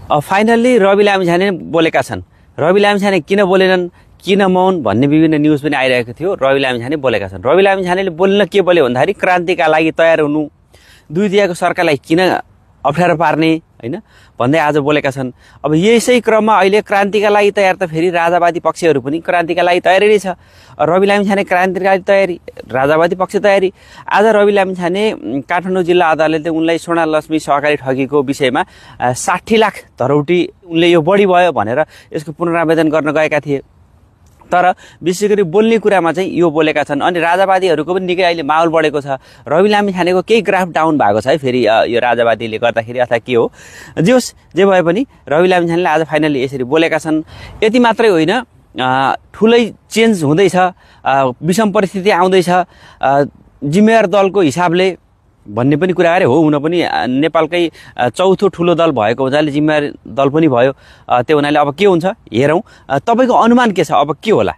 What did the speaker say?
Finally Rabi Lamichhane बोलेका छन्। रवि लामिछाने किन बोलेनन्, किन मौन भन्ने विभिन्न न्युज पनि आइरहेको थियो। रवि लामिछाने बोलेका छन्। रवि लामिछानेले बोल्न के बोल्यो भन्दाखेरि क्रान्तिका लागि तयार हुनु, दुई दियाको सरकारलाई किन अप्ठ्यारो पार्ने हैन भन्दै आज बोलेका छन्। अब यसै क्रममा अहिले क्रान्तिका लागि तयार त फेरि राजावादी पक्षहरू पनि क्रान्तिका लागि तयारी नै छ। रवि लामिछाने क्रान्तिका लागि तयारी, राजावादी पक्ष तयारी। आज रवि लामिछाने काठमाडौँ जिल्ला अदालतले उनलाई स्वर्णलक्ष्मी सहकारी ठगीको विषयमा 60 लाख धरौटी उनले यो बढी भयो भनेर यसको पुनरावेदन गर्न गएका थिए। तर विशेष गरी बोल्ने कुरामा चाहिँ यो बोलेका छन्। अनि राजावादीहरूको पनि निकै अहिले माहौल बढेको छ। रवि लामिछानेको केही ग्राफ डाउन भएको छ है फेरि यो राजावादीले गर्दाखेरि अथवा के हो, जे होस् जे भए पनि रवि लामिछानेले आज फाइनली यसरी बोलेका छन्। यति मात्रै होइन, ठुलै चेन्ज हुँदैछ, विषम परिस्थिति आउँदैछ। जिम्मेवार दलको हिसाबले भन्ने पनि कुरा गरे हो, हुन पनि नेपालकै चौथो ठुलो दल भएको हुनाले जिम्मेवार दल पनि भयो। त्यो हुनाले अब के हुन्छ हेरौँ। तपाईँको अनुमान के छ, अब के होला?